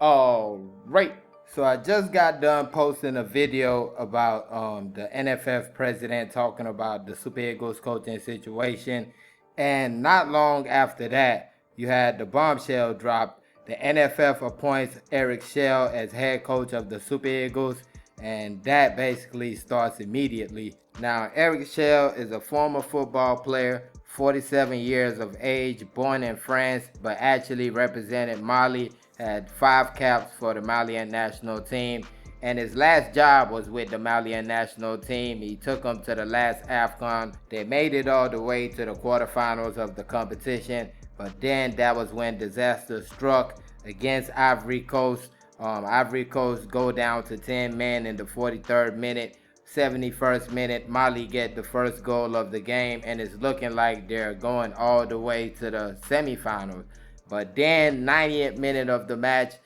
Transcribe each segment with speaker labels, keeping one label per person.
Speaker 1: All right. So I just got done posting a video about the NFF president talking about the Super Eagles coaching situation. And not long after that, you had the bombshell drop. The NFF appoints Eric Chelle as head coach of the Super Eagles. And that basically starts immediately. Now, Eric Chelle is a former football player, 47 years of age, born in France, but actually represented Mali, had 5 caps for the Malian national team, and his last job was with the Malian national team. He took them to the last AFCON. They made it all the way to the quarterfinals of the competition, but then that was when disaster struck against Ivory Coast. Ivory Coast go down to 10 men in the 43rd minute. 71st minute, Mali get the first goal of the game, and it's looking like they're going all the way to the semifinals. But then 90th minute of the match,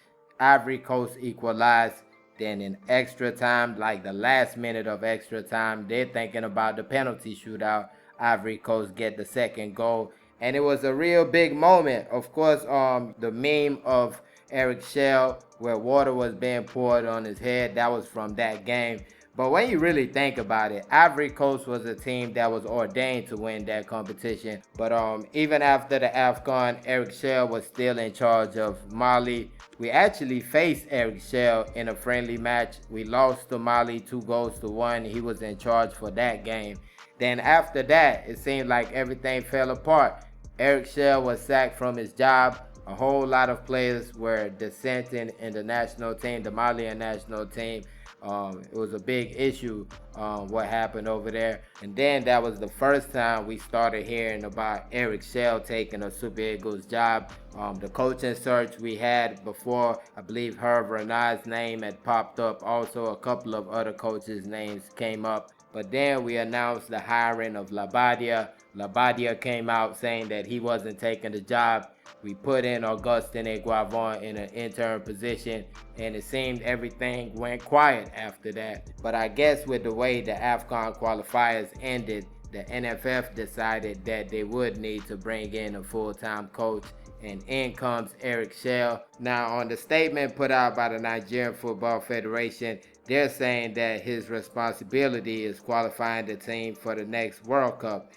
Speaker 1: Ivory Coast equalized. Then in extra time, like the last minute of extra time, they're thinking about the penalty shootout. Ivory Coast get the second goal, and it was a real big moment. Of course, the meme of Eric Chelle where water was being poured on his head, that was from that game. But when you really think about it, Ivory Coast was a team that was ordained to win that competition. But even after the AFCON, Eric Chelle was still in charge of Mali. We actually faced Eric Chelle in a friendly match. We lost to Mali 2-1. He was in charge for that game. Then after that, it seemed like everything fell apart. Eric Chelle was sacked from his job. A whole lot of players were dissenting in the national team, the Malian national team. It was a big issue what happened over there. And then that was the first time we started hearing about Eric Chelle taking a Super Eagles job. The coaching search we had before, I believe Herb Renard's name had popped up. Also, a couple of other coaches' names came up. But then we announced the hiring of Labadia. Labadia came out saying that he wasn't taking the job. We put in Augustin Eguavon in an intern position, and it seemed everything went quiet after that. But I guess with the way the AFCON qualifiers ended, the NFF decided that they would need to bring in a full-time coach, and in comes Eric Chelle. Now, on the statement put out by the Nigerian Football Federation, they're saying that his responsibility is qualifying the team for the next World Cup.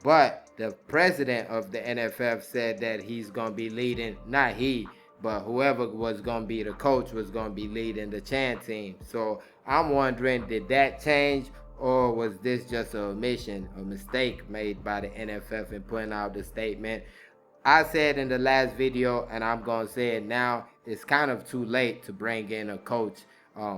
Speaker 1: But the president of the NFF said that he's going to be leading, not he, but whoever was going to be the coach was going to be leading the Chan team. So I'm wondering, did that change, or was this just a omission, a mistake made by the NFF in putting out the statement? I said in the last video, and I'm going to say it now, it's kind of too late to bring in a coach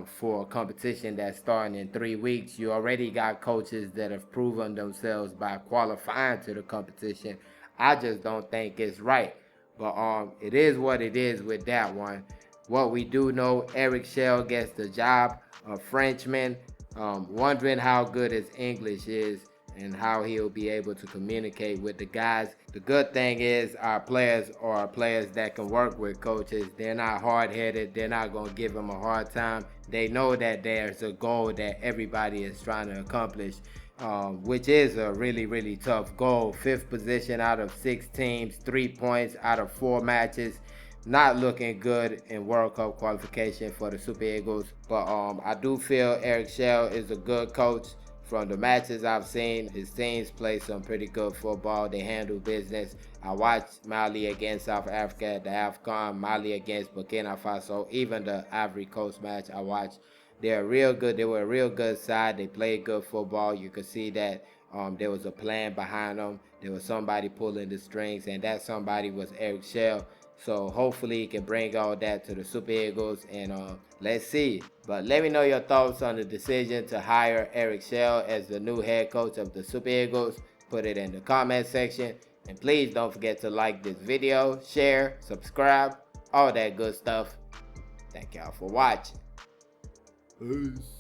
Speaker 1: for a competition that's starting in 3 weeks. You already got coaches that have proven themselves by qualifying to the competition. I just don't think it's right. But it is what it is with that one. What we do know, Eric Chelle gets the job, a Frenchman. Wondering how good his English is and how he'll be able to communicate with the guys. The good thing is our players are players that can work with coaches. They're not hard-headed. They're not going to give them a hard time. They know that there's a goal that everybody is trying to accomplish, which is a really, really tough goal. 5th position out of 6 teams, 3 points out of 4 matches. Not looking good in World Cup qualification for the Super Eagles. But I do feel Eric Chelle is a good coach. From the matches I've seen, his teams play some pretty good football. They handle business. I watched Mali against South Africa at the AFCON, Mali against Burkina Faso, even the Ivory Coast match I watched. They're real good. They were a real good side. They played good football. You could see that there was a plan behind them. There was somebody pulling the strings, and that somebody was Eric Chelle. So hopefully he can bring all that to the Super Eagles, and let's see. But let me know your thoughts on the decision to hire Eric Chelle as the new head coach of the Super Eagles. Put it in the comment section. And please don't forget to like this video, share, subscribe, all that good stuff. Thank y'all for watching. Peace.